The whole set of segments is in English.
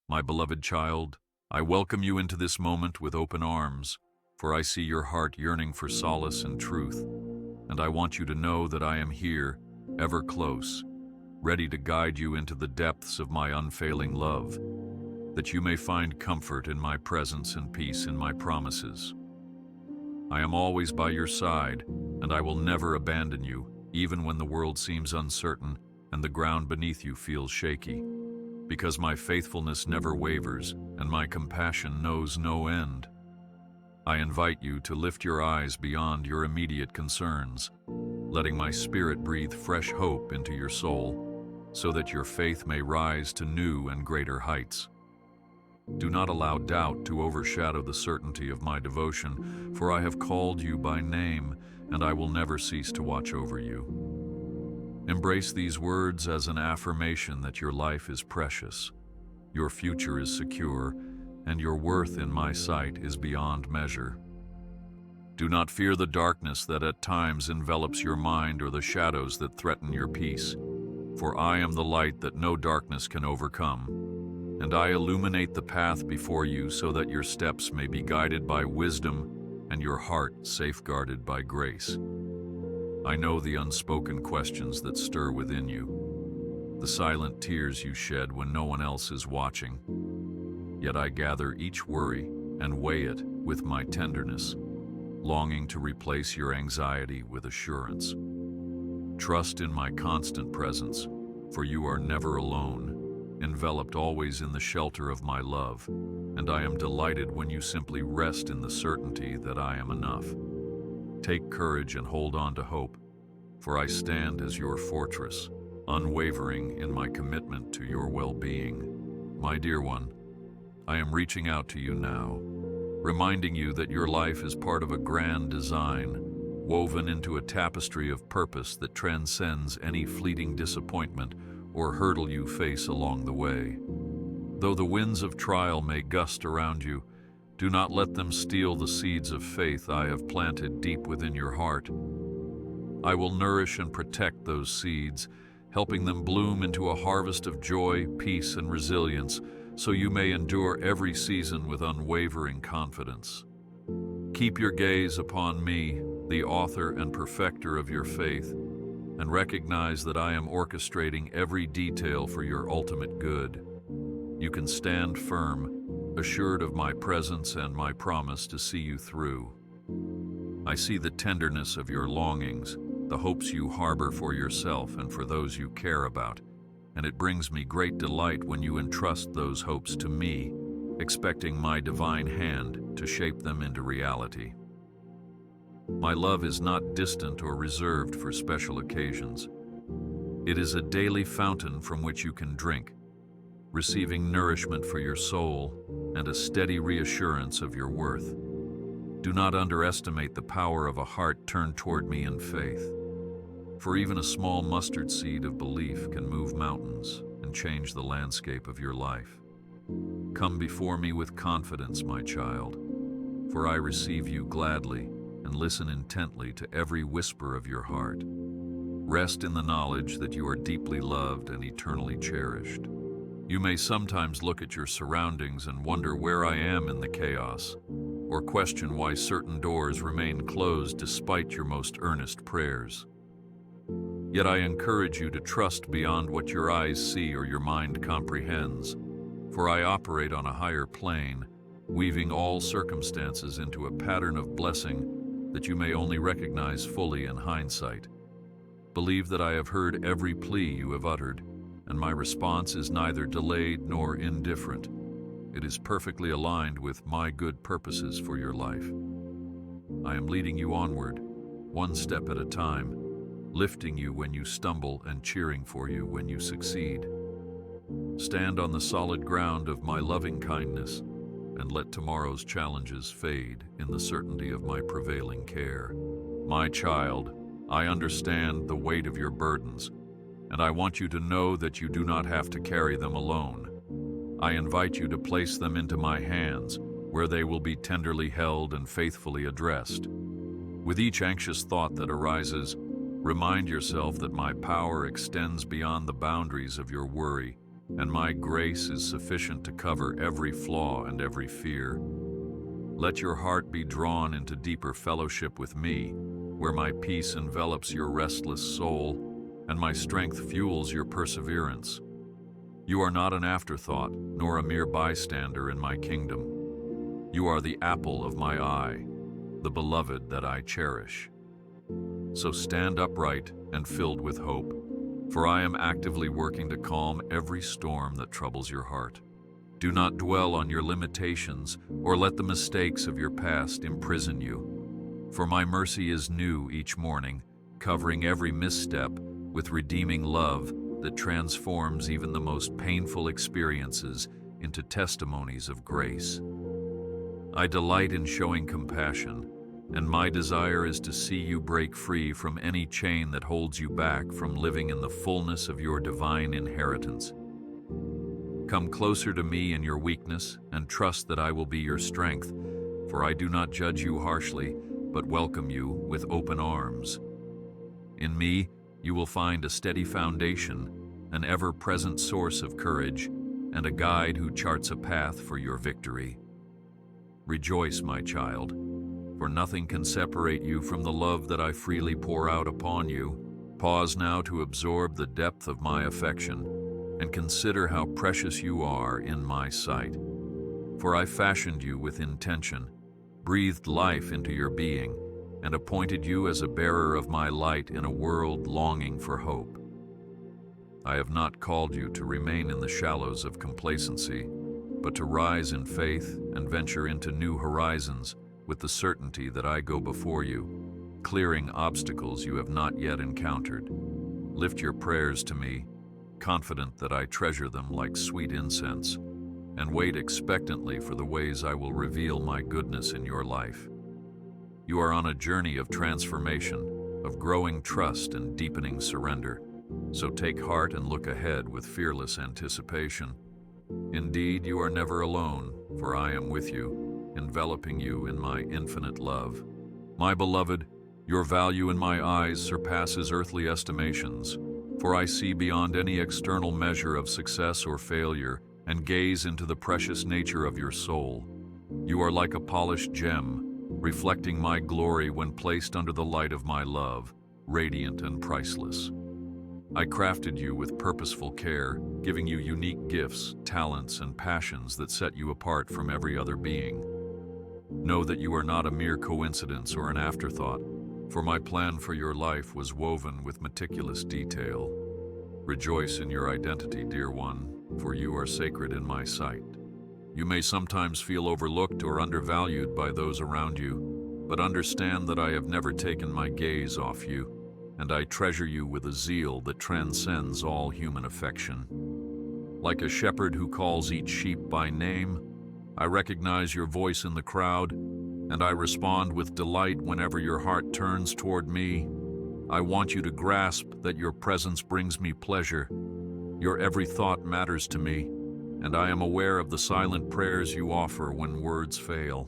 My beloved child, I welcome you into this moment with open arms, for I see your heart yearning for solace and truth, and I want you to know that I am here, ever close, ready to guide you into the depths of my unfailing love, that you may find comfort in my presence and peace in my promises. I am always by your side, and I will never abandon you, even when the world seems uncertain and the ground beneath you feels shaky, because my faithfulness never wavers and my compassion knows no end. I invite you to lift your eyes beyond your immediate concerns, letting my spirit breathe fresh hope into your soul, so that your faith may rise to new and greater heights. Do not allow doubt to overshadow the certainty of my devotion, for I have called you by name, and I will never cease to watch over you. Embrace these words as an affirmation that your life is precious, your future is secure, and your worth in my sight is beyond measure. Do not fear the darkness that at times envelops your mind or the shadows that threaten your peace, for I am the light that no darkness can overcome, and I illuminate the path before you so that your steps may be guided by wisdom and your heart safeguarded by grace. I know the unspoken questions that stir within you, the silent tears you shed when no one else is watching. Yet I gather each worry and weigh it with my tenderness, longing to replace your anxiety with assurance. Trust in my constant presence, for you are never alone, enveloped always in the shelter of my love, and I am delighted when you simply rest in the certainty that I am enough. Take courage and hold on to hope, for I stand as your fortress, unwavering in my commitment to your well-being. My dear one, I am reaching out to you now, reminding you that your life is part of a grand design, woven into a tapestry of purpose that transcends any fleeting disappointment or hurdle you face along the way. Though the winds of trial may gust around you, do not let them steal the seeds of faith I have planted deep within your heart. I will nourish and protect those seeds, helping them bloom into a harvest of joy, peace, and resilience, so you may endure every season with unwavering confidence. Keep your gaze upon me, the author and perfecter of your faith, and recognize that I am orchestrating every detail for your ultimate good. You can stand firm, assured of my presence and my promise to see you through. I see the tenderness of your longings, the hopes you harbor for yourself and for those you care about, and it brings me great delight when you entrust those hopes to me, expecting my divine hand to shape them into reality. My love is not distant or reserved for special occasions. It is a daily fountain from which you can drink, receiving nourishment for your soul and a steady reassurance of your worth. Do not underestimate the power of a heart turned toward me in faith, for even a small mustard seed of belief can move mountains and change the landscape of your life. Come before me with confidence, my child, for I receive you gladly and listen intently to every whisper of your heart. Rest in the knowledge that you are deeply loved and eternally cherished. You may sometimes look at your surroundings and wonder where I am in the chaos, or question why certain doors remain closed despite your most earnest prayers. Yet I encourage you to trust beyond what your eyes see or your mind comprehends, for I operate on a higher plane, weaving all circumstances into a pattern of blessing that you may only recognize fully in hindsight. Believe that I have heard every plea you have uttered, and my response is neither delayed nor indifferent. It is perfectly aligned with my good purposes for your life. I am leading you onward, one step at a time, lifting you when you stumble and cheering for you when you succeed. Stand on the solid ground of my loving kindness, and let tomorrow's challenges fade in the certainty of my prevailing care. My child, I understand the weight of your burdens, and I want you to know that you do not have to carry them alone. I invite you to place them into my hands, where they will be tenderly held and faithfully addressed. With each anxious thought that arises, remind yourself that my power extends beyond the boundaries of your worry, and my grace is sufficient to cover every flaw and every fear. Let your heart be drawn into deeper fellowship with me, where my peace envelops your restless soul, and my strength fuels your perseverance. You are not an afterthought, nor a mere bystander in my kingdom. You are the apple of my eye, the beloved that I cherish. So stand upright and filled with hope, for I am actively working to calm every storm that troubles your heart. Do not dwell on your limitations or let the mistakes of your past imprison you. For my mercy is new each morning, covering every misstep with redeeming love that transforms even the most painful experiences into testimonies of grace. I delight in showing compassion, and my desire is to see you break free from any chain that holds you back from living in the fullness of your divine inheritance. Come closer to me in your weakness and trust that I will be your strength, for I do not judge you harshly, but welcome you with open arms. In me, you will find a steady foundation, an ever-present source of courage, and a guide who charts a path for your victory. Rejoice, my child, for nothing can separate you from the love that I freely pour out upon you. Pause now to absorb the depth of my affection, and consider how precious you are in my sight. For I fashioned you with intention, breathed life into your being, and appointed you as a bearer of my light in a world longing for hope. I have not called you to remain in the shallows of complacency, but to rise in faith and venture into new horizons with the certainty that I go before you, clearing obstacles you have not yet encountered. Lift your prayers to me, confident that I treasure them like sweet incense, and wait expectantly for the ways I will reveal my goodness in your life. You are on a journey of transformation, of growing trust and deepening surrender, so take heart and look ahead with fearless anticipation. Indeed, you are never alone, for I am with you, enveloping you in my infinite love. My beloved, your value in my eyes surpasses earthly estimations, for I see beyond any external measure of success or failure and gaze into the precious nature of your soul. You are like a polished gem, reflecting my glory when placed under the light of my love, radiant and priceless. I crafted you with purposeful care, giving you unique gifts, talents, and passions that set you apart from every other being. Know that you are not a mere coincidence or an afterthought, for my plan for your life was woven with meticulous detail. Rejoice in your identity, dear one, for you are sacred in my sight. You may sometimes feel overlooked or undervalued by those around you, but understand that I have never taken my gaze off you, and I treasure you with a zeal that transcends all human affection. Like a shepherd who calls each sheep by name, I recognize your voice in the crowd, and I respond with delight whenever your heart turns toward me. I want you to grasp that your presence brings me pleasure. Your every thought matters to me, and I am aware of the silent prayers you offer when words fail.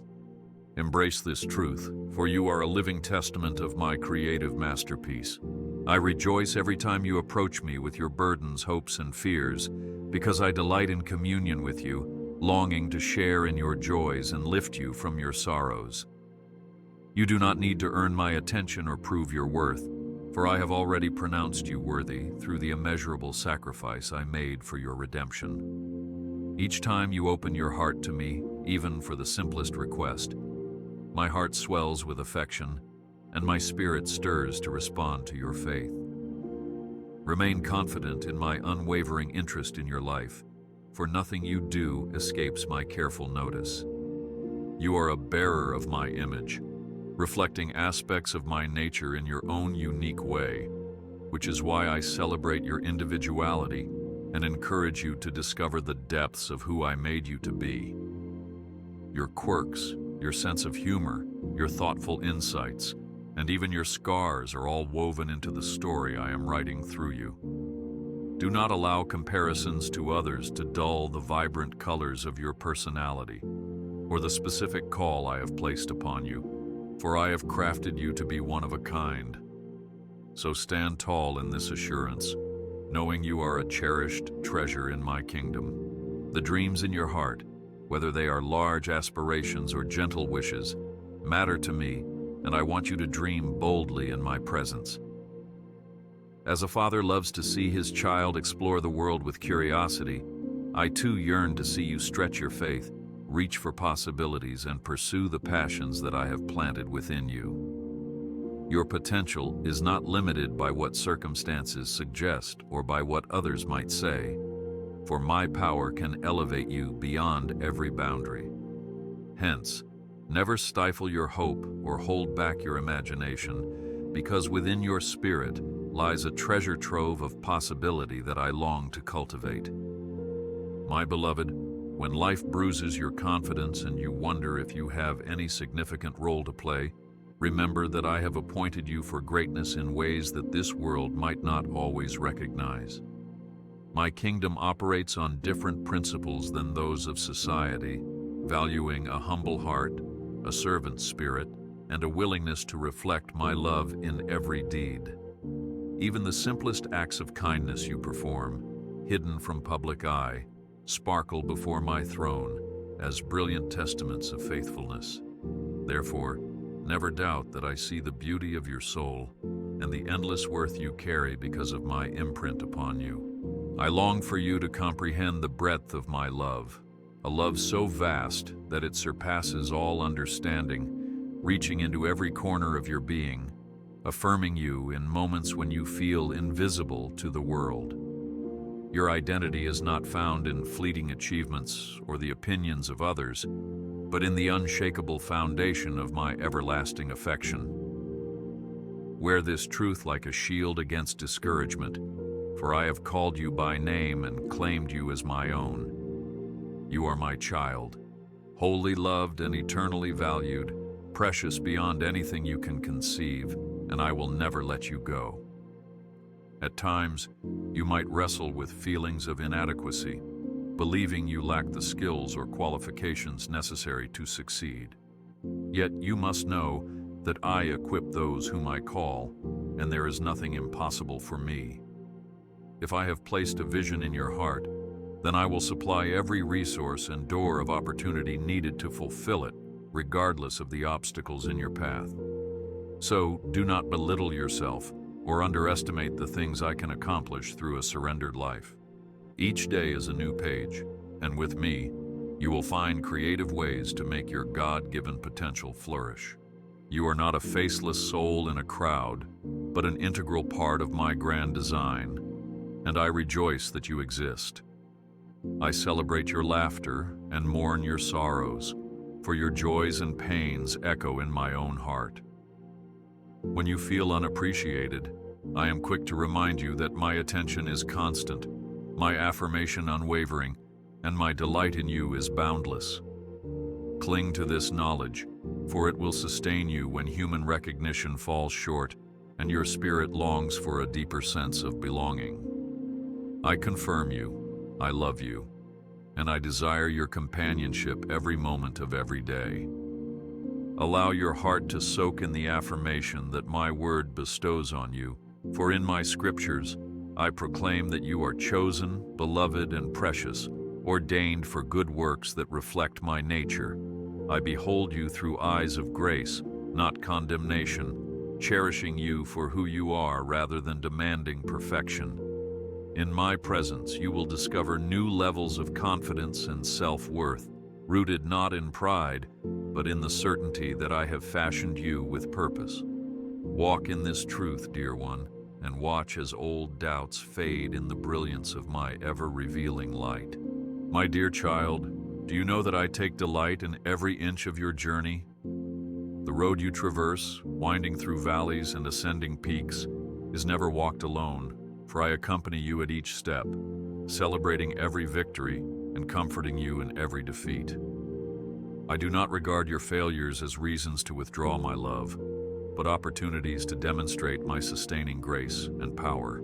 Embrace this truth, for you are a living testament of my creative masterpiece. I rejoice every time you approach me with your burdens, hopes, and fears, because I delight in communion with you, longing to share in your joys and lift you from your sorrows. You do not need to earn my attention or prove your worth, for I have already pronounced you worthy through the immeasurable sacrifice I made for your redemption. Each time you open your heart to me, even for the simplest request, my heart swells with affection, and my spirit stirs to respond to your faith. Remain confident in my unwavering interest in your life, for nothing you do escapes my careful notice. You are a bearer of my image, reflecting aspects of my nature in your own unique way, which is why I celebrate your individuality and encourage you to discover the depths of who I made you to be. Your quirks, your sense of humor, your thoughtful insights, and even your scars are all woven into the story I am writing through you. Do not allow comparisons to others to dull the vibrant colors of your personality or the specific call I have placed upon you, for I have crafted you to be one of a kind. So stand tall in this assurance, knowing you are a cherished treasure in my kingdom. The dreams in your heart, whether they are large aspirations or gentle wishes, matter to me, and I want you to dream boldly in my presence. As a father loves to see his child explore the world with curiosity, I too yearn to see you stretch your faith, reach for possibilities, and pursue the passions that I have planted within you. Your potential is not limited by what circumstances suggest or by what others might say, for my power can elevate you beyond every boundary. Hence, never stifle your hope or hold back your imagination, because within your spirit lies a treasure trove of possibility that I long to cultivate. My beloved, when life bruises your confidence and you wonder if you have any significant role to play, remember that I have appointed you for greatness in ways that this world might not always recognize. My kingdom operates on different principles than those of society, valuing a humble heart, a servant spirit, and a willingness to reflect my love in every deed. Even the simplest acts of kindness you perform, hidden from public eye, sparkle before my throne as brilliant testaments of faithfulness. Therefore, never doubt that I see the beauty of your soul and the endless worth you carry because of my imprint upon you. I long for you to comprehend the breadth of my love, a love so vast that it surpasses all understanding, reaching into every corner of your being, affirming you in moments when you feel invisible to the world. Your identity is not found in fleeting achievements or the opinions of others, but in the unshakable foundation of my everlasting affection. Wear this truth like a shield against discouragement, for I have called you by name and claimed you as my own. You are my child, wholly loved and eternally valued, precious beyond anything you can conceive, and I will never let you go. At times, you might wrestle with feelings of inadequacy, believing you lack the skills or qualifications necessary to succeed. Yet you must know that I equip those whom I call, and there is nothing impossible for me. If I have placed a vision in your heart, then I will supply every resource and door of opportunity needed to fulfill it, regardless of the obstacles in your path. So do not belittle yourself or underestimate the things I can accomplish through a surrendered life. Each day is a new page, and with me, you will find creative ways to make your God-given potential flourish. You are not a faceless soul in a crowd, but an integral part of my grand design, and I rejoice that you exist. I celebrate your laughter and mourn your sorrows, for your joys and pains echo in my own heart. When you feel unappreciated, I am quick to remind you that my attention is constant, my affirmation unwavering, and my delight in you is boundless. Cling to this knowledge, for it will sustain you when human recognition falls short and your spirit longs for a deeper sense of belonging. I confirm you, I love you, and I desire your companionship every moment of every day. Allow your heart to soak in the affirmation that my word bestows on you, for in my scriptures, I proclaim that you are chosen, beloved, and precious, ordained for good works that reflect my nature. I behold you through eyes of grace, not condemnation, cherishing you for who you are rather than demanding perfection. In my presence, you will discover new levels of confidence and self-worth, rooted not in pride, but in the certainty that I have fashioned you with purpose. Walk in this truth, dear one, and watch as old doubts fade in the brilliance of my ever-revealing light. My dear child, do you know that I take delight in every inch of your journey? The road you traverse, winding through valleys and ascending peaks, is never walked alone, for I accompany you at each step, celebrating every victory and comforting you in every defeat. I do not regard your failures as reasons to withdraw my love, but opportunities to demonstrate my sustaining grace and power.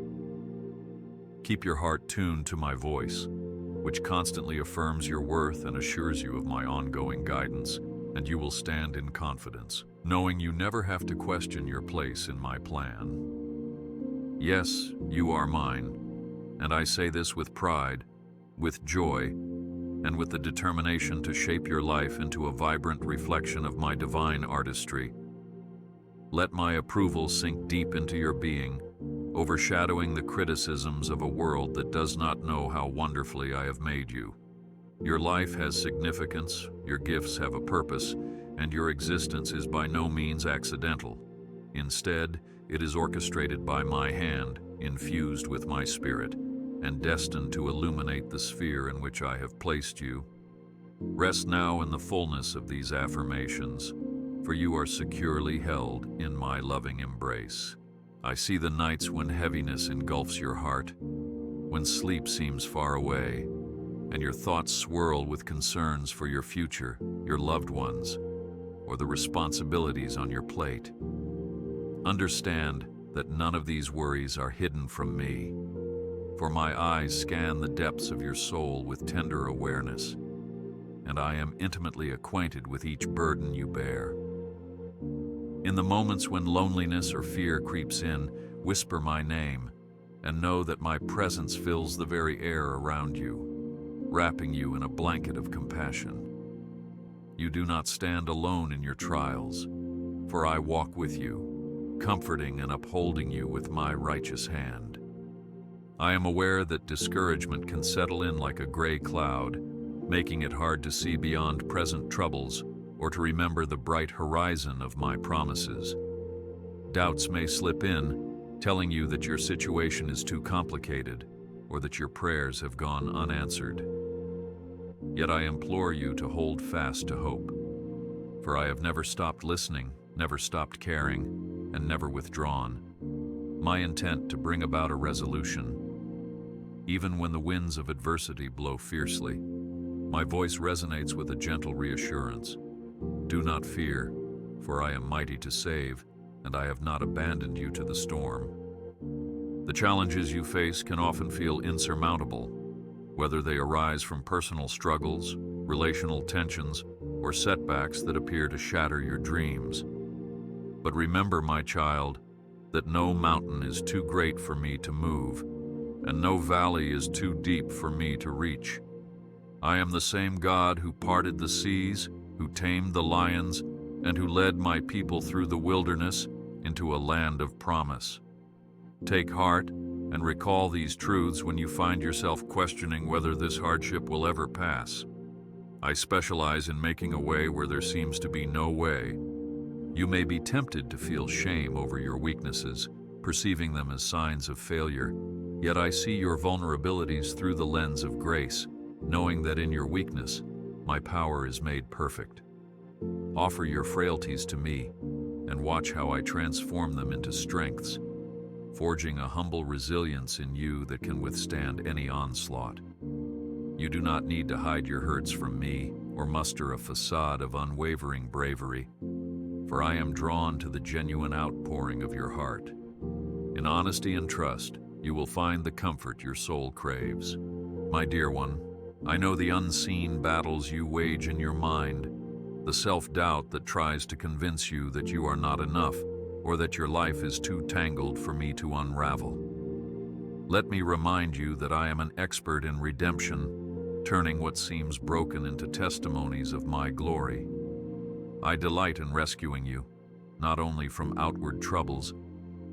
Keep your heart tuned to my voice, which constantly affirms your worth and assures you of my ongoing guidance, and you will stand in confidence, knowing you never have to question your place in my plan. Yes, you are mine, And I say this with pride, with joy, and with the determination to shape your life into a vibrant reflection of my divine artistry. Let my approval sink deep into your being, overshadowing the criticisms of a world that does not know how wonderfully I have made you. Your life has significance, your gifts have a purpose, and your existence is by no means accidental. Instead, it is orchestrated by my hand, infused with my spirit, and destined to illuminate the sphere in which I have placed you. Rest now in the fullness of these affirmations, for you are securely held in my loving embrace. I see the nights when heaviness engulfs your heart, when sleep seems far away, and your thoughts swirl with concerns for your future, your loved ones, or the responsibilities on your plate. Understand that none of these worries are hidden from me, for my eyes scan the depths of your soul with tender awareness, and I am intimately acquainted with each burden you bear. In the moments when loneliness or fear creeps in, whisper my name, and know that my presence fills the very air around you, wrapping you in a blanket of compassion. You do not stand alone in your trials, for I walk with you, comforting and upholding you with my righteous hand. I am aware that discouragement can settle in like a gray cloud, making it hard to see beyond present troubles or to remember the bright horizon of my promises. Doubts may slip in, telling you that your situation is too complicated or that your prayers have gone unanswered. Yet I implore you to hold fast to hope, for I have never stopped listening, never stopped caring, and never withdrawn. My intent to bring about a resolution, even when the winds of adversity blow fiercely. My voice resonates with a gentle reassurance. Do not fear, for I am mighty to save, and I have not abandoned you to the storm. The challenges you face can often feel insurmountable, whether they arise from personal struggles, relational tensions, or setbacks that appear to shatter your dreams. But remember, my child, that no mountain is too great for me to move, and no valley is too deep for me to reach. I am the same God who parted the seas, who tamed the lions, and who led my people through the wilderness into a land of promise. Take heart and recall these truths when you find yourself questioning whether this hardship will ever pass. I specialize in making a way where there seems to be no way. You may be tempted to feel shame over your weaknesses, perceiving them as signs of failure, yet I see your vulnerabilities through the lens of grace, knowing that in your weakness, my power is made perfect. Offer your frailties to me, and watch how I transform them into strengths, forging a humble resilience in you that can withstand any onslaught. You do not need to hide your hurts from me or muster a facade of unwavering bravery, for I am drawn to the genuine outpouring of your heart. In honesty and trust, you will find the comfort your soul craves. My dear one, I know the unseen battles you wage in your mind, the self-doubt that tries to convince you that you are not enough or that your life is too tangled for me to unravel. Let me remind you that I am an expert in redemption, turning what seems broken into testimonies of my glory. I delight in rescuing you, not only from outward troubles,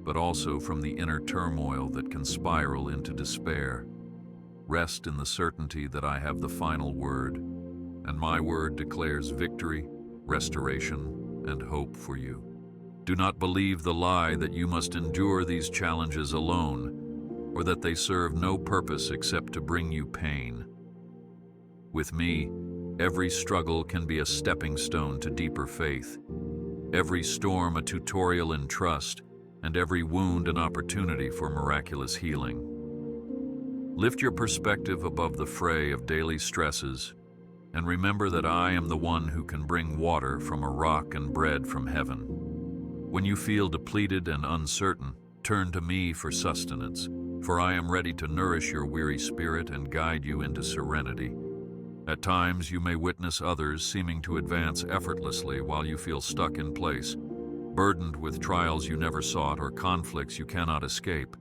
but also from the inner turmoil that can spiral into despair. Rest in the certainty that I have the final word, and my word declares victory, restoration, and hope for you. Do not believe the lie that you must endure these challenges alone, or that they serve no purpose except to bring you pain. With me, every struggle can be a stepping stone to deeper faith, every storm a tutorial in trust, and every wound an opportunity for miraculous healing. Lift your perspective above the fray of daily stresses, and remember that I am the one who can bring water from a rock and bread from heaven. When you feel depleted and uncertain, turn to me for sustenance, for I am ready to nourish your weary spirit and guide you into serenity. At times, you may witness others seeming to advance effortlessly while you feel stuck in place, burdened with trials you never sought or conflicts you cannot escape.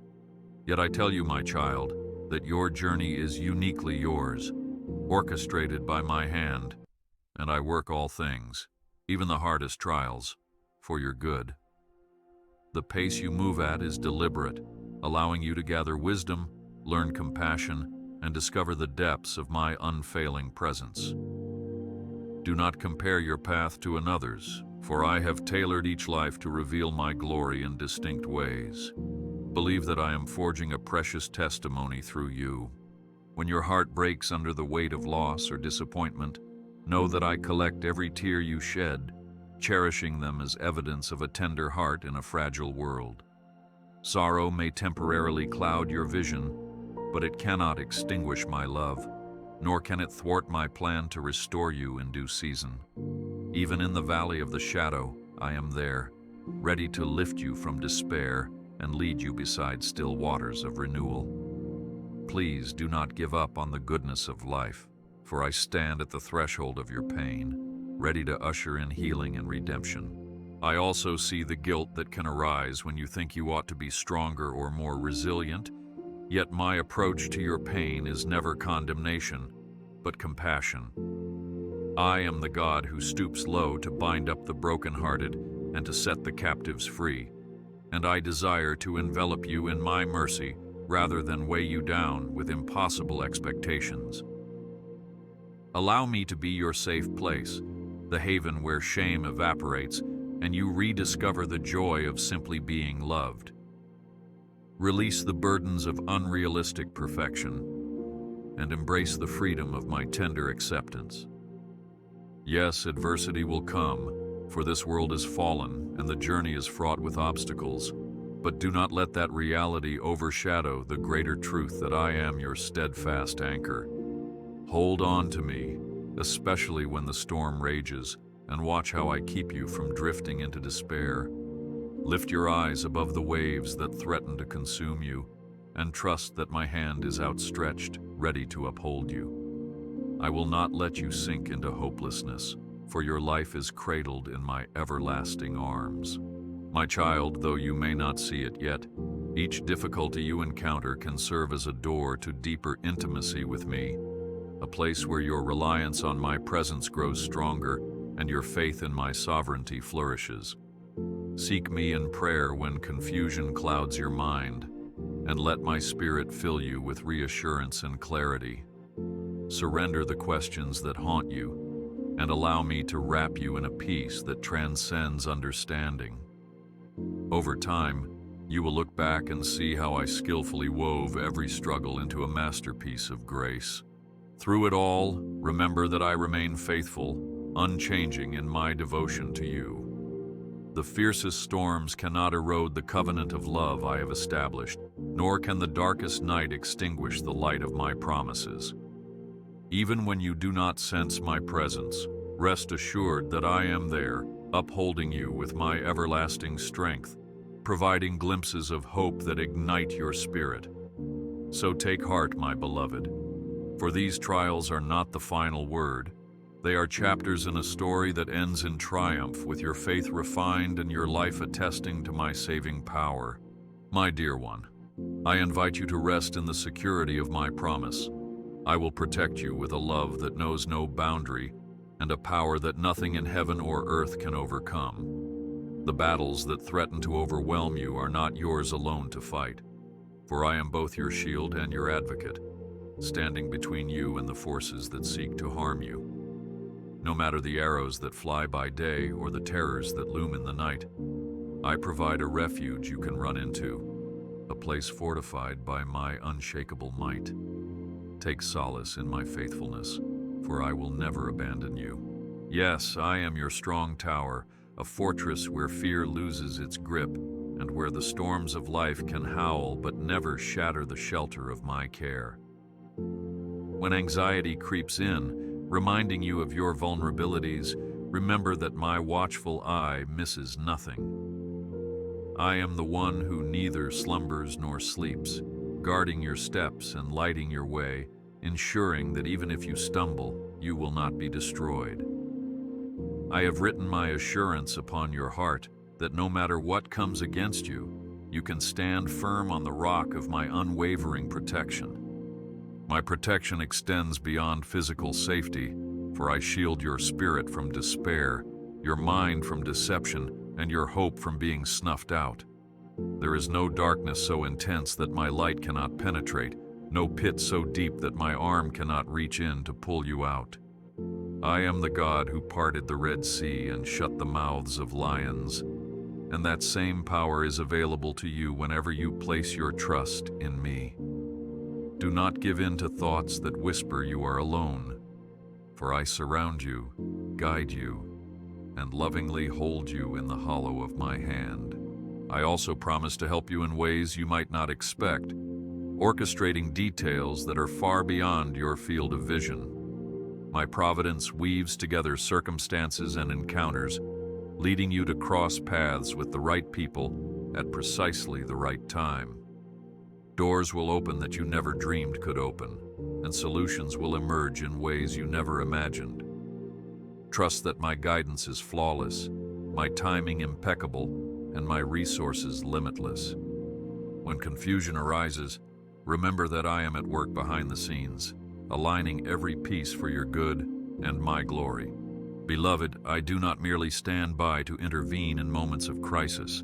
Yet I tell you, my child, that your journey is uniquely yours, orchestrated by my hand, and I work all things, even the hardest trials, for your good. The pace you move at is deliberate, allowing you to gather wisdom, learn compassion, and discover the depths of my unfailing presence. Do not compare your path to another's, for I have tailored each life to reveal my glory in distinct ways. Believe that I am forging a precious testimony through you. When your heart breaks under the weight of loss or disappointment, know that I collect every tear you shed, cherishing them as evidence of a tender heart in a fragile world. Sorrow may temporarily cloud your vision, but it cannot extinguish my love, nor can it thwart my plan to restore you in due season. Even in the valley of the shadow, I am there, ready to lift you from despair and lead you beside still waters of renewal. Please do not give up on the goodness of life, for I stand at the threshold of your pain, ready to usher in healing and redemption. I also see the guilt that can arise when you think you ought to be stronger or more resilient, yet my approach to your pain is never condemnation, but compassion. I am the God who stoops low to bind up the brokenhearted and to set the captives free, and I desire to envelop you in my mercy rather than weigh you down with impossible expectations. Allow me to be your safe place, the haven where shame evaporates and you rediscover the joy of simply being loved. Release the burdens of unrealistic perfection and embrace the freedom of my tender acceptance. Yes, adversity will come, for this world is fallen and the journey is fraught with obstacles, but do not let that reality overshadow the greater truth that I am your steadfast anchor. Hold on to me, especially when the storm rages, and watch how I keep you from drifting into despair. Lift your eyes above the waves that threaten to consume you, and trust that my hand is outstretched, ready to uphold you. I will not let you sink into hopelessness, for your life is cradled in my everlasting arms. My child, though you may not see it yet, each difficulty you encounter can serve as a door to deeper intimacy with me, a place where your reliance on my presence grows stronger and your faith in my sovereignty flourishes. Seek me in prayer when confusion clouds your mind, and let my spirit fill you with reassurance and clarity. Surrender the questions that haunt you, and allow me to wrap you in a peace that transcends understanding. Over time, you will look back and see how I skillfully wove every struggle into a masterpiece of grace. Through it all, remember that I remain faithful, unchanging in my devotion to you. The fiercest storms cannot erode the covenant of love I have established, nor can the darkest night extinguish the light of my promises. Even when you do not sense my presence, rest assured that I am there, upholding you with my everlasting strength, providing glimpses of hope that ignite your spirit. So take heart, my beloved, for these trials are not the final word. They are chapters in a story that ends in triumph, with your faith refined and your life attesting to my saving power. My dear one, I invite you to rest in the security of my promise. I will protect you with a love that knows no boundary and a power that nothing in heaven or earth can overcome. The battles that threaten to overwhelm you are not yours alone to fight, for I am both your shield and your advocate, standing between you and the forces that seek to harm you. No matter the arrows that fly by day or the terrors that loom in the night, I provide a refuge you can run into, a place fortified by my unshakable might. Take solace in my faithfulness, for I will never abandon you. Yes, I am your strong tower, a fortress where fear loses its grip and where the storms of life can howl but never shatter the shelter of my care. When anxiety creeps in, reminding you of your vulnerabilities, remember that my watchful eye misses nothing. I am the one who neither slumbers nor sleeps, guarding your steps and lighting your way, ensuring that even if you stumble, you will not be destroyed. I have written my assurance upon your heart that no matter what comes against you, you can stand firm on the rock of my unwavering protection. My protection extends beyond physical safety, for I shield your spirit from despair, your mind from deception, and your hope from being snuffed out. There is no darkness so intense that my light cannot penetrate, no pit so deep that my arm cannot reach in to pull you out. I am the God who parted the Red Sea and shut the mouths of lions, and that same power is available to you whenever you place your trust in me. Do not give in to thoughts that whisper you are alone, for I surround you, guide you, and lovingly hold you in the hollow of my hand. I also promise to help you in ways you might not expect, orchestrating details that are far beyond your field of vision. My providence weaves together circumstances and encounters, leading you to cross paths with the right people at precisely the right time. Doors will open that you never dreamed could open, and solutions will emerge in ways you never imagined. Trust that my guidance is flawless, my timing impeccable, and my resources limitless. When confusion arises, remember that I am at work behind the scenes, aligning every piece for your good and my glory. Beloved, I do not merely stand by to intervene in moments of crisis.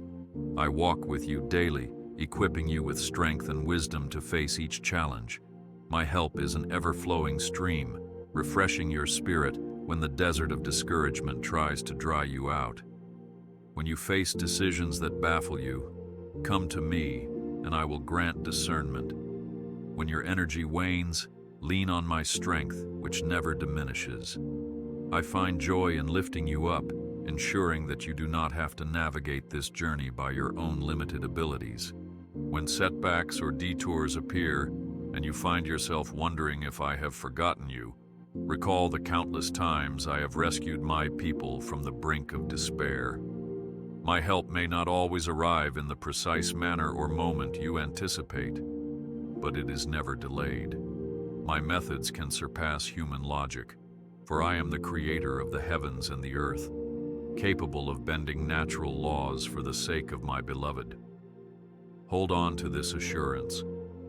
I walk with you daily, equipping you with strength and wisdom to face each challenge. My help is an ever-flowing stream, refreshing your spirit when the desert of discouragement tries to dry you out. When you face decisions that baffle you, come to me, and I will grant discernment. When your energy wanes, lean on my strength, which never diminishes. I find joy in lifting you up, ensuring that you do not have to navigate this journey by your own limited abilities. When setbacks or detours appear, and you find yourself wondering if I have forgotten you, recall the countless times I have rescued my people from the brink of despair. My help may not always arrive in the precise manner or moment you anticipate, but it is never delayed. My methods can surpass human logic, for I am the creator of the heavens and the earth, capable of bending natural laws for the sake of my beloved. Hold on to this assurance.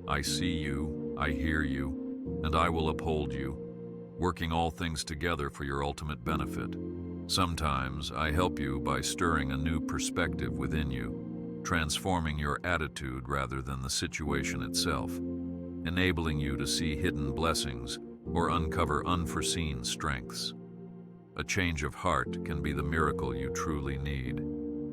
I see you, I hear you, and I will uphold you, working all things together for your ultimate benefit. Sometimes I help you by stirring a new perspective within you, transforming your attitude rather than the situation itself, enabling you to see hidden blessings or uncover unforeseen strengths. A change of heart can be the miracle you truly need,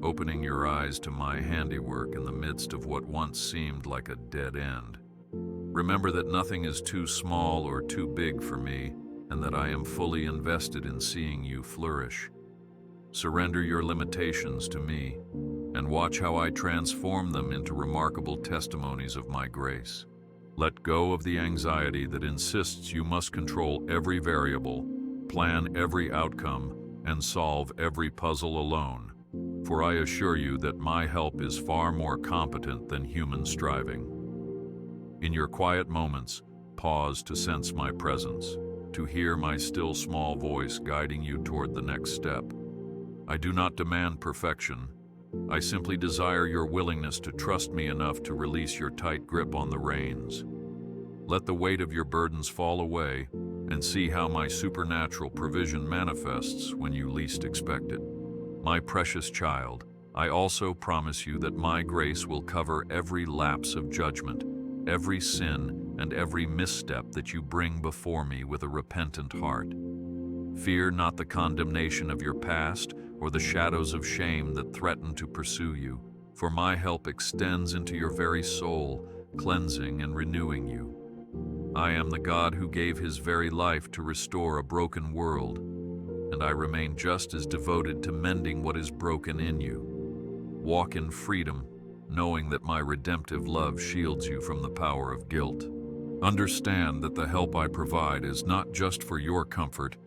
opening your eyes to my handiwork in the midst of what once seemed like a dead end. Remember that nothing is too small or too big for me, and that I am fully invested in seeing you flourish. Surrender your limitations to me, and watch how I transform them into remarkable testimonies of my grace. Let go of the anxiety that insists you must control every variable, plan every outcome, and solve every puzzle alone, for I assure you that my help is far more competent than human striving. In your quiet moments, pause to sense my presence, to hear my still small voice guiding you toward the next step. I do not demand perfection. I simply desire your willingness to trust me enough to release your tight grip on the reins. Let the weight of your burdens fall away and see how my supernatural provision manifests when you least expect it. My precious child, I also promise you that my grace will cover every lapse of judgment, every sin, and every misstep that you bring before me with a repentant heart. Fear not the condemnation of your past or the shadows of shame that threaten to pursue you, for my help extends into your very soul, cleansing and renewing you. I am the God who gave his very life to restore a broken world, and I remain just as devoted to mending what is broken in you. Walk in freedom, knowing that my redemptive love shields you from the power of guilt. Understand that the help I provide is not just for your comfort,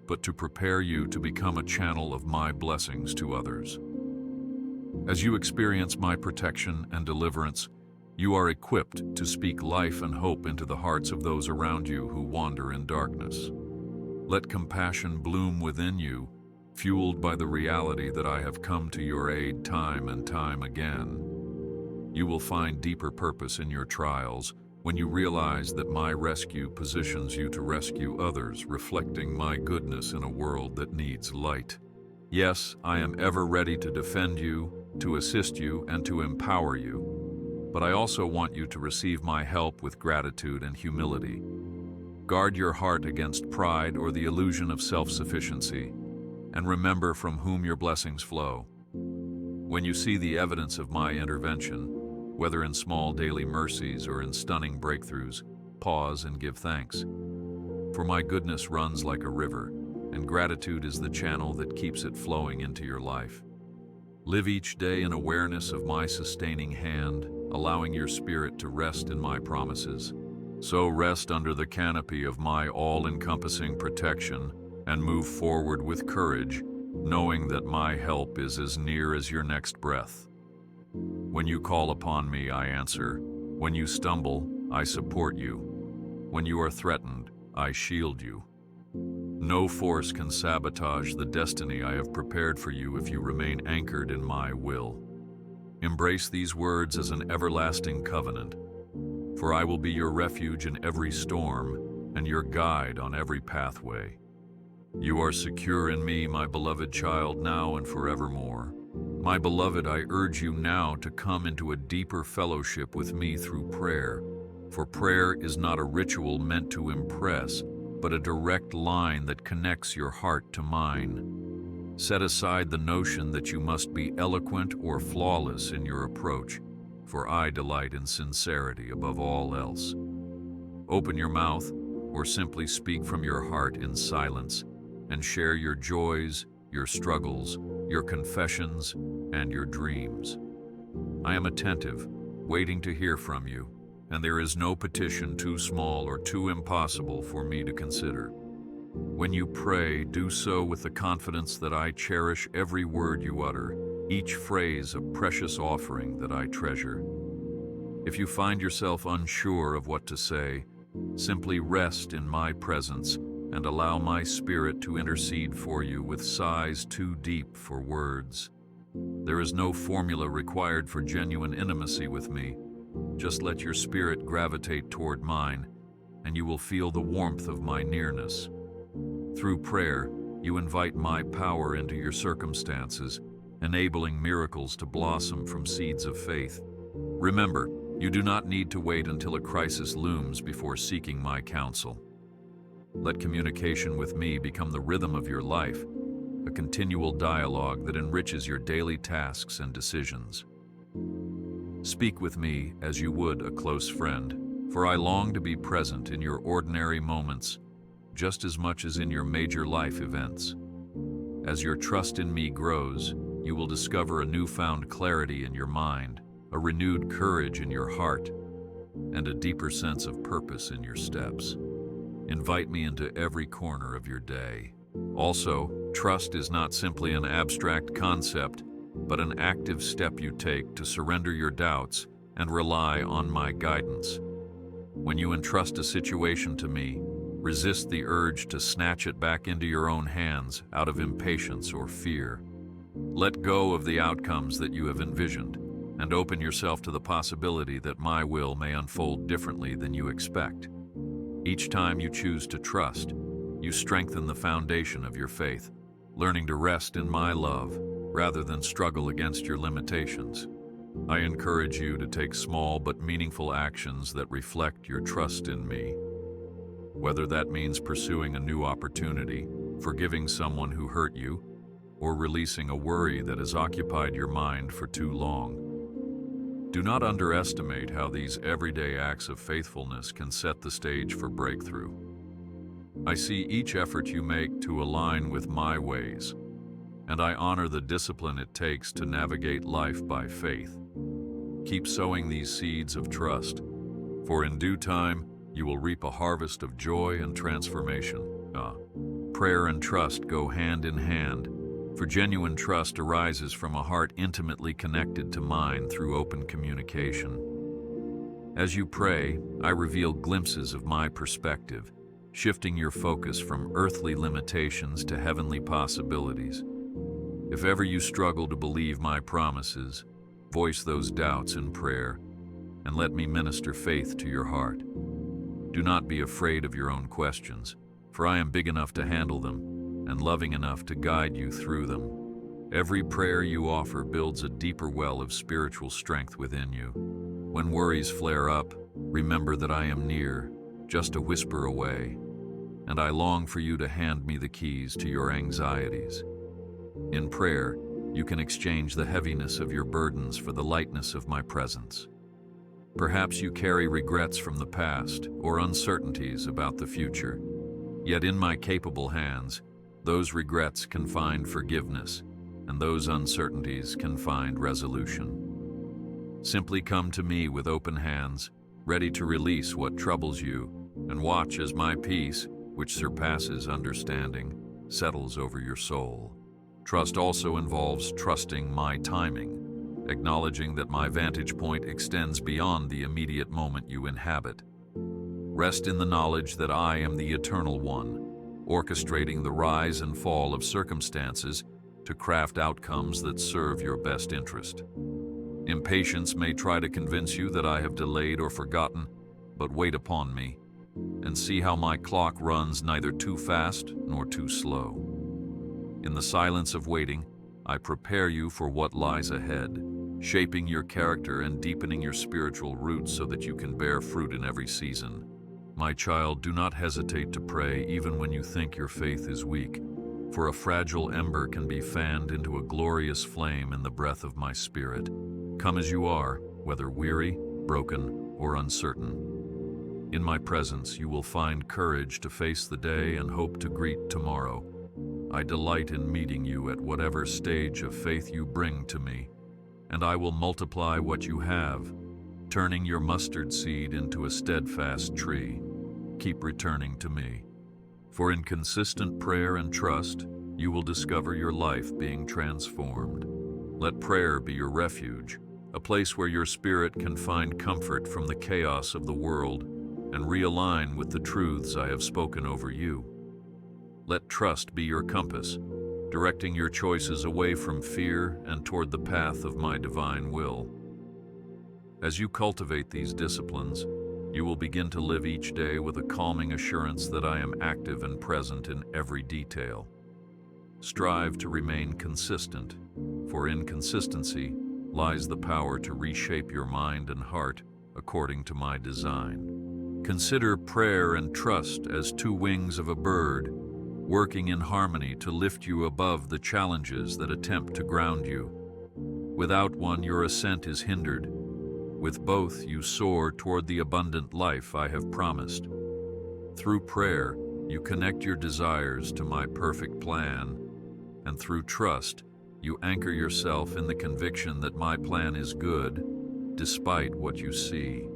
but to prepare you to become a channel of my blessings to others. As you experience my protection and deliverance, you are equipped to speak life and hope into the hearts of those around you who wander in darkness. Let compassion bloom within you, fueled by the reality that I have come to your aid time and time again. You will find deeper purpose in your trials, when you realize that my rescue positions you to rescue others, reflecting my goodness in a world that needs light. Yes, I am ever ready to defend you, to assist you, and to empower you. But I also want you to receive my help with gratitude and humility. Guard your heart against pride or the illusion of self-sufficiency, and remember from whom your blessings flow. When you see the evidence of my intervention, whether in small daily mercies or in stunning breakthroughs, pause and give thanks. For my goodness runs like a river, and gratitude is the channel that keeps it flowing into your life. Live each day in awareness of my sustaining hand, allowing your spirit to rest in my promises. So rest under the canopy of my all-encompassing protection and move forward with courage, knowing that my help is as near as your next breath. When you call upon me, I answer. When you stumble, I support you. When you are threatened, I shield you. No force can sabotage the destiny I have prepared for you if you remain anchored in my will. Embrace these words as an everlasting covenant, for I will be your refuge in every storm and your guide on every pathway. You are secure in me, my beloved child, now and forevermore. My beloved, I urge you now to come into a deeper fellowship with me through prayer, for prayer is not a ritual meant to impress, but a direct line that connects your heart to mine. Set aside the notion that you must be eloquent or flawless in your approach, for I delight in sincerity above all else. Open your mouth, or simply speak from your heart in silence, and share your joys, your struggles, your confessions, and your dreams. I am attentive, waiting to hear from you, and there is no petition too small or too impossible for me to consider. When you pray, do so with the confidence that I cherish every word you utter, each phrase a precious offering that I treasure. If you find yourself unsure of what to say, simply rest in my presence and allow my spirit to intercede for you with sighs too deep for words. There is no formula required for genuine intimacy with me. Just let your spirit gravitate toward mine, and you will feel the warmth of my nearness. Through prayer, you invite my power into your circumstances, enabling miracles to blossom from seeds of faith. Remember, you do not need to wait until a crisis looms before seeking my counsel. Let communication with me become the rhythm of your life, a continual dialogue that enriches your daily tasks and decisions. Speak with me as you would a close friend, for I long to be present in your ordinary moments, just as much as in your major life events. As your trust in me grows, you will discover a newfound clarity in your mind, a renewed courage in your heart, and a deeper sense of purpose in your steps. Invite me into every corner of your day. Also, trust is not simply an abstract concept, but an active step you take to surrender your doubts and rely on my guidance. When you entrust a situation to me, resist the urge to snatch it back into your own hands out of impatience or fear. Let go of the outcomes that you have envisioned and open yourself to the possibility that my will may unfold differently than you expect. Each time you choose to trust, you strengthen the foundation of your faith, learning to rest in my love rather than struggle against your limitations. I encourage you to take small but meaningful actions that reflect your trust in me. Whether that means pursuing a new opportunity, forgiving someone who hurt you, or releasing a worry that has occupied your mind for too long. Do not underestimate how these everyday acts of faithfulness can set the stage for breakthrough. I see each effort you make to align with my ways, and I honor the discipline it takes to navigate life by faith. Keep sowing these seeds of trust, for in due time, you will reap a harvest of joy and transformation. Prayer and trust go hand in hand, for genuine trust arises from a heart intimately connected to mine through open communication. As you pray, I reveal glimpses of my perspective, shifting your focus from earthly limitations to heavenly possibilities. If ever you struggle to believe my promises, voice those doubts in prayer. and let me minister faith to your heart. Do not be afraid of your own questions, for I am big enough to handle them and loving enough to guide you through them. Every prayer you offer builds a deeper well of spiritual strength within you. When worries flare up, remember that I am near, just a whisper away, and I long for you to hand me the keys to your anxieties. In prayer, you can exchange the heaviness of your burdens for the lightness of my presence. Perhaps you carry regrets from the past or uncertainties about the future. Yet in my capable hands, those regrets can find forgiveness, and those uncertainties can find resolution. Simply come to me with open hands, ready to release what troubles you, and watch as my peace, which surpasses understanding, settles over your soul. Trust also involves trusting my timing, acknowledging that my vantage point extends beyond the immediate moment you inhabit. Rest in the knowledge that I am the Eternal One, orchestrating the rise and fall of circumstances to craft outcomes that serve your best interest. Impatience may try to convince you that I have delayed or forgotten, but wait upon me, and see how my clock runs neither too fast nor too slow. In the silence of waiting, I prepare you for what lies ahead, shaping your character and deepening your spiritual roots so that you can bear fruit in every season. My child, do not hesitate to pray even when you think your faith is weak, for a fragile ember can be fanned into a glorious flame in the breath of my Spirit. Come as you are, whether weary, broken, or uncertain. In my presence, you will find courage to face the day and hope to greet tomorrow. I delight in meeting you at whatever stage of faith you bring to me, and I will multiply what you have, turning your mustard seed into a steadfast tree. Keep returning to me, for in consistent prayer and trust, you will discover your life being transformed. Let prayer be your refuge, a place where your spirit can find comfort from the chaos of the world and realign with the truths I have spoken over you. Let trust be your compass, directing your choices away from fear and toward the path of my divine will. As you cultivate these disciplines, you will begin to live each day with a calming assurance that I am active and present in every detail. Strive to remain consistent, for in consistency lies the power to reshape your mind and heart according to my design. Consider prayer and trust as two wings of a bird, working in harmony to lift you above the challenges that attempt to ground you. Without one, your ascent is hindered. With both, you soar toward the abundant life I have promised. Through prayer, you connect your desires to my perfect plan, and through trust, you anchor yourself in the conviction that my plan is good, despite what you see.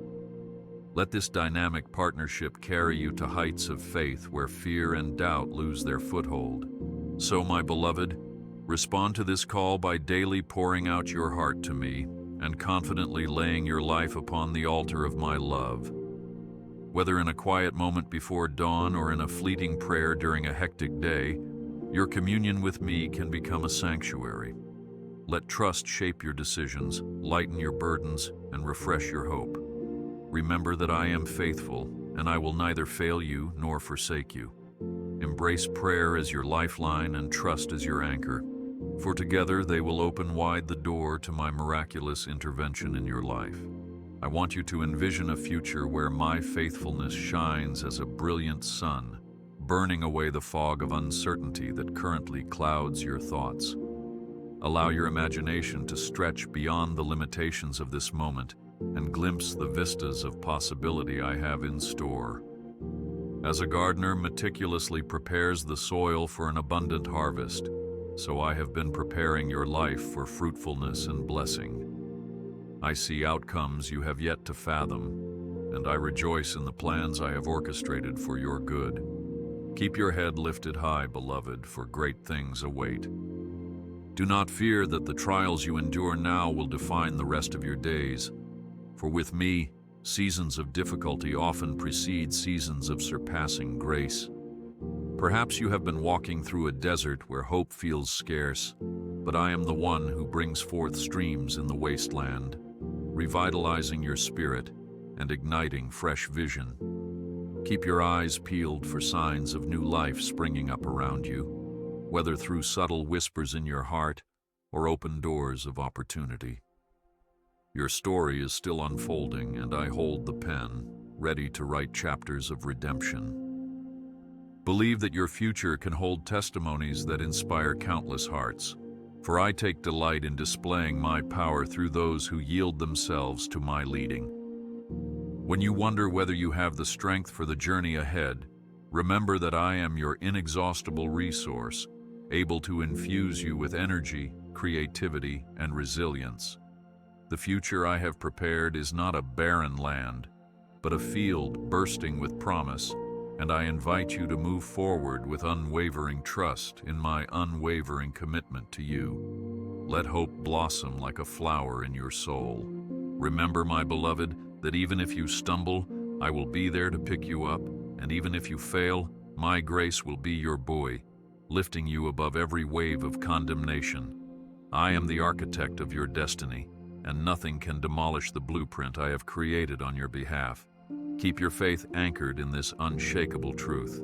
Let this dynamic partnership carry you to heights of faith where fear and doubt lose their foothold. So, my beloved, respond to this call by daily pouring out your heart to me and confidently laying your life upon the altar of my love. Whether in a quiet moment before dawn or in a fleeting prayer during a hectic day, your communion with me can become a sanctuary. Let trust shape your decisions, lighten your burdens, and refresh your hope. Remember that I am faithful, and I will neither fail you nor forsake you. Embrace prayer as your lifeline and trust as your anchor, for together they will open wide the door to my miraculous intervention in your life. I want you to envision a future where my faithfulness shines as a brilliant sun, burning away the fog of uncertainty that currently clouds your thoughts. Allow your imagination to stretch beyond the limitations of this moment and glimpse the vistas of possibility I have in store. As a gardener meticulously prepares the soil for an abundant harvest, so I have been preparing your life for fruitfulness and blessing. I see outcomes you have yet to fathom, and I rejoice in the plans I have orchestrated for your good. Keep your head lifted high, beloved, for great things await. Do not fear that the trials you endure now will define the rest of your days, for with me, seasons of difficulty often precede seasons of surpassing grace. Perhaps you have been walking through a desert where hope feels scarce, but I am the one who brings forth streams in the wasteland. revitalizing your spirit and igniting fresh vision. Keep your eyes peeled for signs of new life springing up around you, whether through subtle whispers in your heart or open doors of opportunity. Your story is still unfolding, and I hold the pen, ready to write chapters of redemption. Believe that your future can hold testimonies that inspire countless hearts, for I take delight in displaying my power through those who yield themselves to my leading. When you wonder whether you have the strength for the journey ahead, remember that I am your inexhaustible resource, able to infuse you with energy, creativity, and resilience. The future I have prepared is not a barren land, but a field bursting with promise, and I invite you to move forward with unwavering trust in my unwavering commitment to you. Let hope blossom like a flower in your soul. Remember, my beloved, that even if you stumble, I will be there to pick you up, and even if you fail, my grace will be your buoy, lifting you above every wave of condemnation. I am the architect of your destiny, and nothing can demolish the blueprint I have created on your behalf. Keep your faith anchored in this unshakable truth.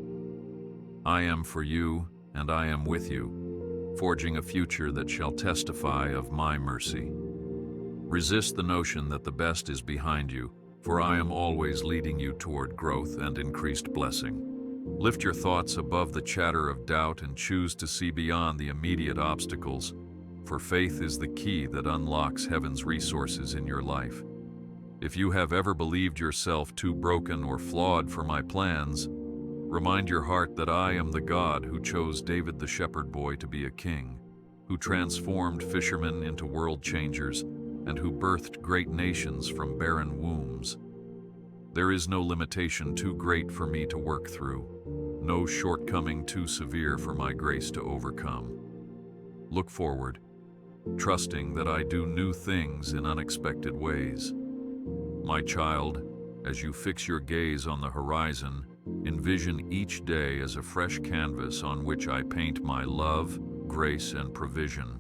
I am for you, and I am with you, forging a future that shall testify of my mercy. Resist the notion that the best is behind you, for I am always leading you toward growth and increased blessing. Lift your thoughts above the chatter of doubt and choose to see beyond the immediate obstacles, for faith is the key that unlocks heaven's resources in your life. If you have ever believed yourself too broken or flawed for my plans, remind your heart that I am the God who chose David the shepherd boy to be a king, who transformed fishermen into world changers, and who birthed great nations from barren wombs. There is no limitation too great for me to work through, no shortcoming too severe for my grace to overcome. Look forward, trusting that I do new things in unexpected ways. My child, as you fix your gaze on the horizon, envision each day as a fresh canvas on which I paint my love, grace, and provision.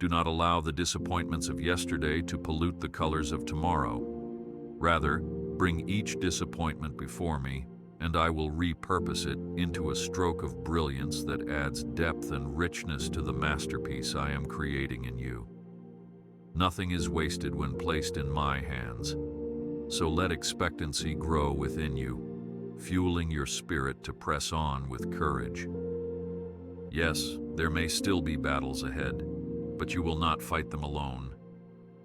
Do not allow the disappointments of yesterday to pollute the colors of tomorrow. Rather, bring each disappointment before me, and I will repurpose it into a stroke of brilliance that adds depth and richness to the masterpiece I am creating in you. Nothing is wasted when placed in my hands, so let expectancy grow within you, fueling your spirit to press on with courage. Yes, there may still be battles ahead, but you will not fight them alone.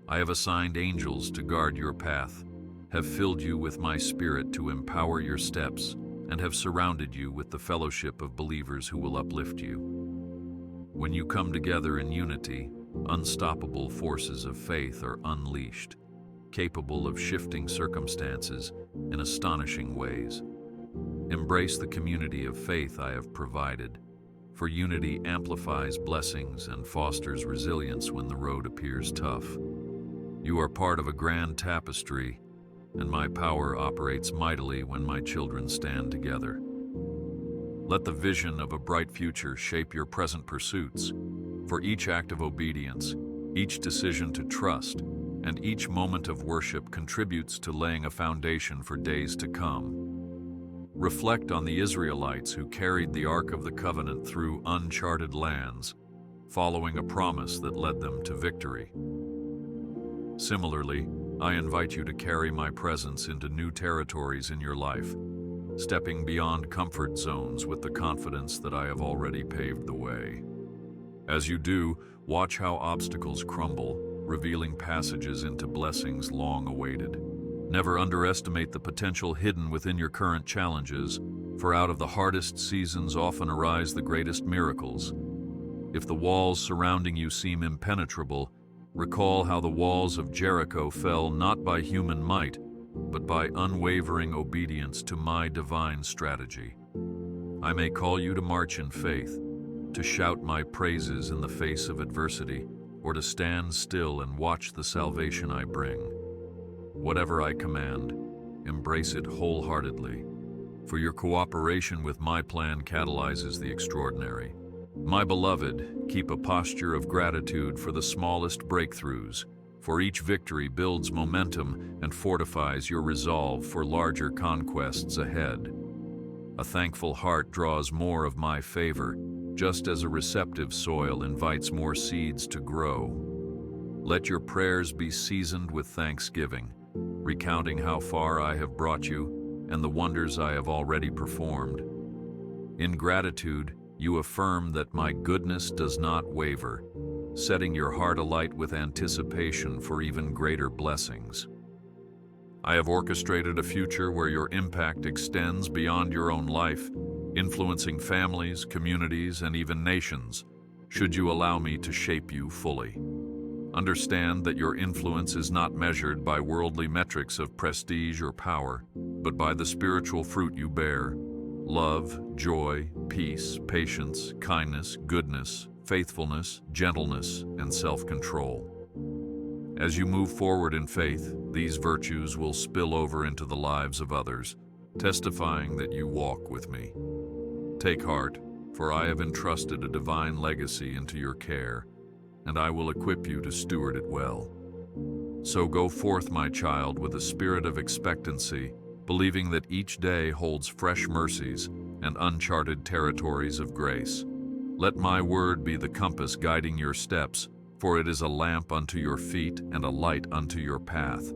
I have assigned angels to guard your path, have filled you with my spirit to empower your steps, and have surrounded you with the fellowship of believers who will uplift you. When you come together in unity, unstoppable forces of faith are unleashed, capable of shifting circumstances in astonishing ways. Embrace the community of faith I have provided, for unity amplifies blessings and fosters resilience when the road appears tough. You are part of a grand tapestry, and my power operates mightily when my children stand together. Let the vision of a bright future shape your present pursuits, for each act of obedience, each decision to trust, and each moment of worship contributes to laying a foundation for days to come. Reflect on the Israelites who carried the Ark of the Covenant through uncharted lands, following a promise that led them to victory. Similarly, I invite you to carry my presence into new territories in your life, stepping beyond comfort zones with the confidence that I have already paved the way. As you do, watch how obstacles crumble, revealing passages into blessings long awaited. Never underestimate the potential hidden within your current challenges, for out of the hardest seasons often arise the greatest miracles. If the walls surrounding you seem impenetrable, recall how the walls of Jericho fell not by human might, but by unwavering obedience to my divine strategy. I may call you to march in faith, to shout my praises in the face of adversity, or to stand still and watch the salvation I bring. Whatever I command, embrace it wholeheartedly, for your cooperation with my plan catalyzes the extraordinary. My beloved, keep a posture of gratitude for the smallest breakthroughs, for each victory builds momentum and fortifies your resolve for larger conquests ahead. A thankful heart draws more of my favor, just as a receptive soil invites more seeds to grow. Let your prayers be seasoned with thanksgiving, recounting how far I have brought you and the wonders I have already performed. In gratitude, you affirm that my goodness does not waver, setting your heart alight with anticipation for even greater blessings. I have orchestrated a future where your impact extends beyond your own life, influencing families, communities, and even nations, should you allow me to shape you fully. Understand that your influence is not measured by worldly metrics of prestige or power, but by the spiritual fruit you bear: love, joy, peace, patience, kindness, goodness, faithfulness, gentleness, and self-control. As you move forward in faith, these virtues will spill over into the lives of others, testifying that you walk with me. Take heart, for I have entrusted a divine legacy into your care, and I will equip you to steward it well. So go forth, my child, with a spirit of expectancy, believing that each day holds fresh mercies and uncharted territories of grace. Let my word be the compass guiding your steps, for it is a lamp unto your feet and a light unto your path.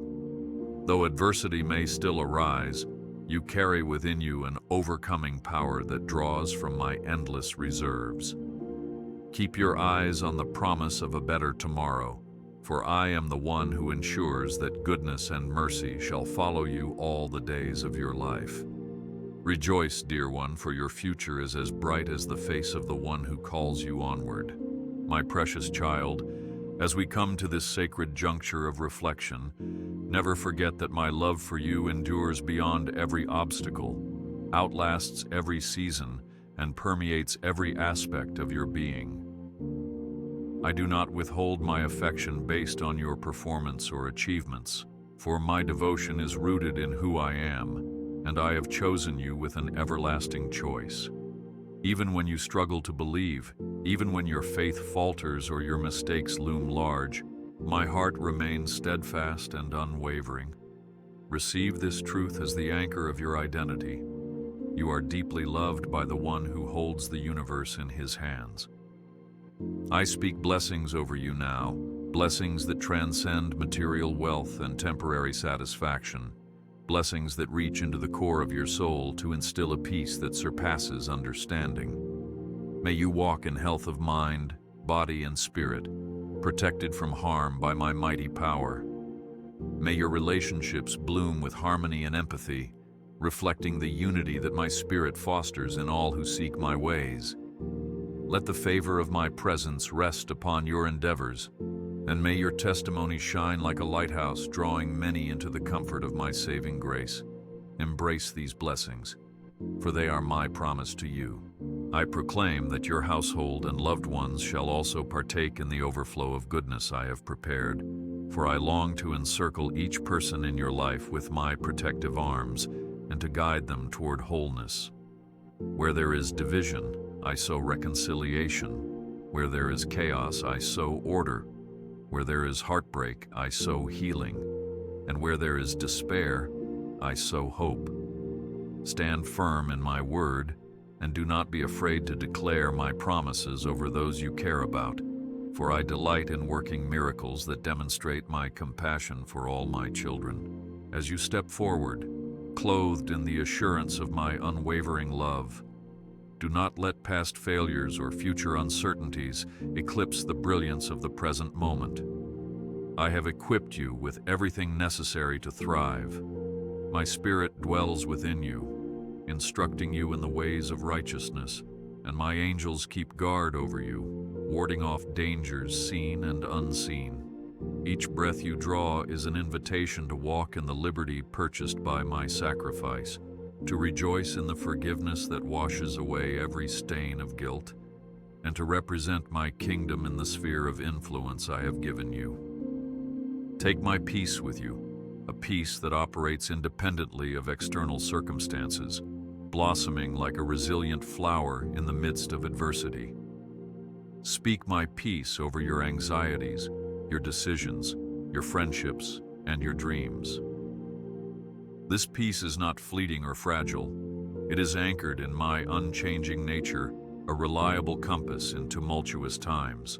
Though adversity may still arise, you carry within you an overcoming power that draws from my endless reserves. Keep your eyes on the promise of a better tomorrow, for I am the one who ensures that goodness and mercy shall follow you all the days of your life. Rejoice, dear one, for your future is as bright as the face of the one who calls you onward. My precious child, as we come to this sacred juncture of reflection, never forget that my love for you endures beyond every obstacle, outlasts every season, and permeates every aspect of your being. I do not withhold my affection based on your performance or achievements, for my devotion is rooted in who I am, and I have chosen you with an everlasting choice. Even when you struggle to believe, even when your faith falters or your mistakes loom large, my heart remains steadfast and unwavering. Receive this truth as the anchor of your identity. You are deeply loved by the one who holds the universe in his hands. I speak blessings over you now, blessings that transcend material wealth and temporary satisfaction, blessings that reach into the core of your soul to instill a peace that surpasses understanding. May you walk in health of mind, body, and spirit, protected from harm by my mighty power. May your relationships bloom with harmony and empathy, reflecting the unity that my spirit fosters in all who seek my ways. Let the favor of my presence rest upon your endeavors, and may your testimony shine like a lighthouse, drawing many into the comfort of my saving grace. Embrace these blessings, for they are my promise to you. I proclaim that your household and loved ones shall also partake in the overflow of goodness I have prepared, for I long to encircle each person in your life with my protective arms and to guide them toward wholeness. Where there is division, I sow reconciliation. Where there is chaos, I sow order. Where there is heartbreak, I sow healing. And where there is despair, I sow hope. Stand firm in my word, and do not be afraid to declare my promises over those you care about, for I delight in working miracles that demonstrate my compassion for all my children. As you step forward, clothed in the assurance of my unwavering love, do not let past failures or future uncertainties eclipse the brilliance of the present moment. I have equipped you with everything necessary to thrive. My spirit dwells within you, instructing you in the ways of righteousness, and my angels keep guard over you, warding off dangers seen and unseen. Each breath you draw is an invitation to walk in the liberty purchased by my sacrifice, to rejoice in the forgiveness that washes away every stain of guilt, and to represent my kingdom in the sphere of influence I have given you. Take my peace with you, a peace that operates independently of external circumstances, blossoming like a resilient flower in the midst of adversity. Speak my peace over your anxieties, your decisions, your friendships, and your dreams. This peace is not fleeting or fragile. It is anchored in my unchanging nature, a reliable compass in tumultuous times.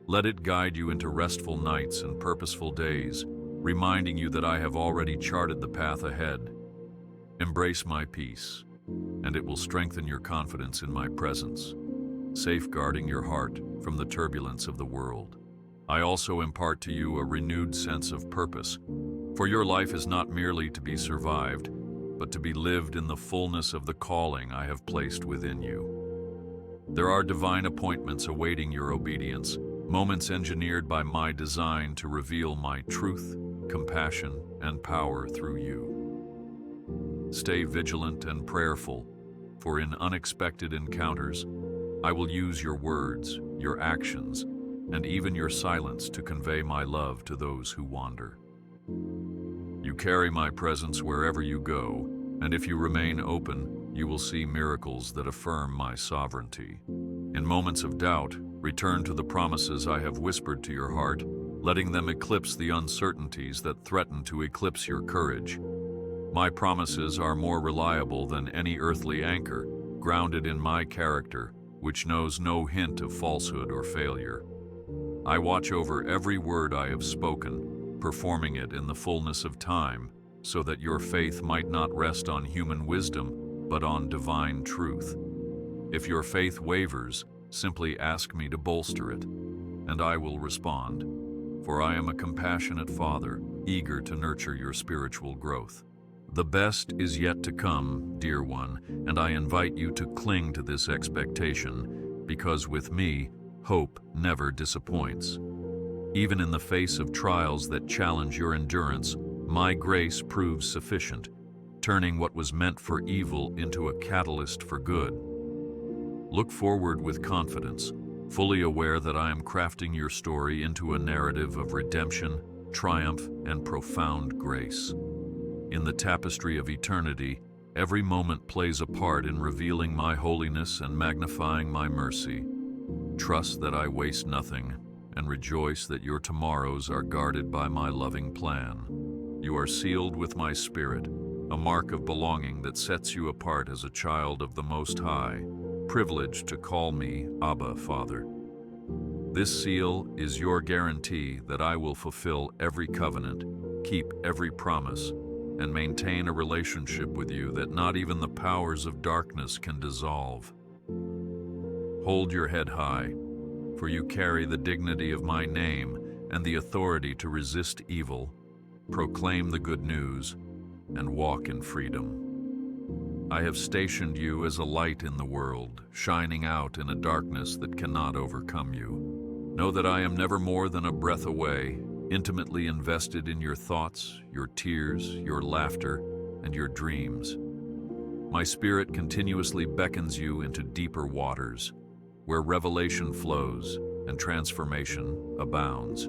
Let it guide you into restful nights and purposeful days, reminding you that I have already charted the path ahead. Embrace my peace, and it will strengthen your confidence in my presence, safeguarding your heart from the turbulence of the world. I also impart to you a renewed sense of purpose, for your life is not merely to be survived, but to be lived in the fullness of the calling I have placed within you. There are divine appointments awaiting your obedience, moments engineered by my design to reveal my truth, compassion, and power through you. Stay vigilant and prayerful, for in unexpected encounters, I will use your words, your actions, and even your silence to convey my love to those who wander. You carry my presence wherever you go, and if you remain open, you will see miracles that affirm my sovereignty. In moments of doubt, return to the promises I have whispered to your heart, letting them eclipse the uncertainties that threaten to eclipse your courage. My promises are more reliable than any earthly anchor, grounded in my character, which knows no hint of falsehood or failure. I watch over every word I have spoken, performing it in the fullness of time, so that your faith might not rest on human wisdom, but on divine truth. If your faith wavers, simply ask me to bolster it, and I will respond, for I am a compassionate Father, eager to nurture your spiritual growth. The best is yet to come, dear one, and I invite you to cling to this expectation, because with me, hope never disappoints. Even in the face of trials that challenge your endurance, my grace proves sufficient, turning what was meant for evil into a catalyst for good. Look forward with confidence, fully aware that I am crafting your story into a narrative of redemption, triumph, and profound grace. In the tapestry of eternity, every moment plays a part in revealing my holiness and magnifying my mercy. Trust that I waste nothing, and rejoice that your tomorrows are guarded by my loving plan. You are sealed with my spirit, a mark of belonging that sets you apart as a child of the Most High, privileged to call me Abba, Father. This seal is your guarantee that I will fulfill every covenant, keep every promise, and maintain a relationship with you that not even the powers of darkness can dissolve. Hold your head high, for you carry the dignity of my name and the authority to resist evil, proclaim the good news, and walk in freedom. I have stationed you as a light in the world, shining out in a darkness that cannot overcome you. Know that I am never more than a breath away, intimately invested in your thoughts, your tears, your laughter, and your dreams. My spirit continuously beckons you into deeper waters, where revelation flows and transformation abounds.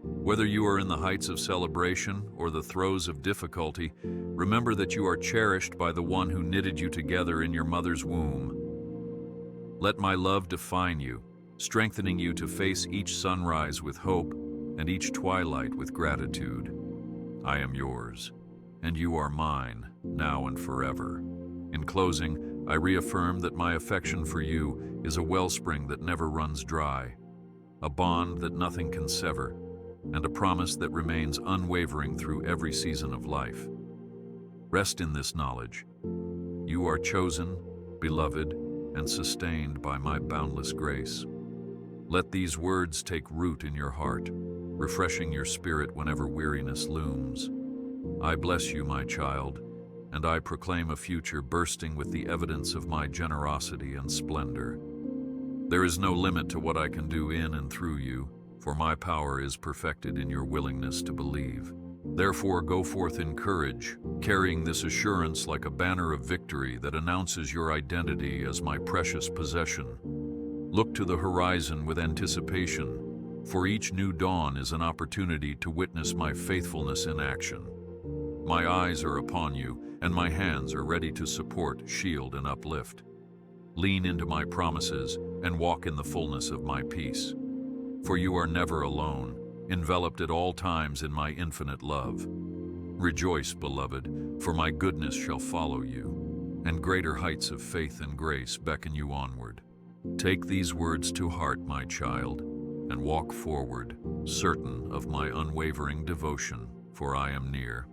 Whether you are in the heights of celebration or the throes of difficulty, remember that you are cherished by the one who knitted you together in your mother's womb. Let my love define you, strengthening you to face each sunrise with hope and each twilight with gratitude. I am yours, and you are mine, now and forever. In closing, I reaffirm that my affection for you is a wellspring that never runs dry, a bond that nothing can sever, and a promise that remains unwavering through every season of life. Rest in this knowledge. You are chosen, beloved, and sustained by my boundless grace. Let these words take root in your heart, refreshing your spirit whenever weariness looms. I bless you, my child, and I proclaim a future bursting with the evidence of my generosity and splendor. There is no limit to what I can do in and through you, for my power is perfected in your willingness to believe. Therefore, go forth in courage, carrying this assurance like a banner of victory that announces your identity as my precious possession. Look to the horizon with anticipation, for each new dawn is an opportunity to witness my faithfulness in action. My eyes are upon you, and my hands are ready to support, shield, and uplift. Lean into my promises and walk in the fullness of my peace. For you are never alone, enveloped at all times in my infinite love. Rejoice, beloved, for my goodness shall follow you, and greater heights of faith and grace beckon you onward. Take these words to heart, my child, and walk forward, certain of my unwavering devotion, for I am near.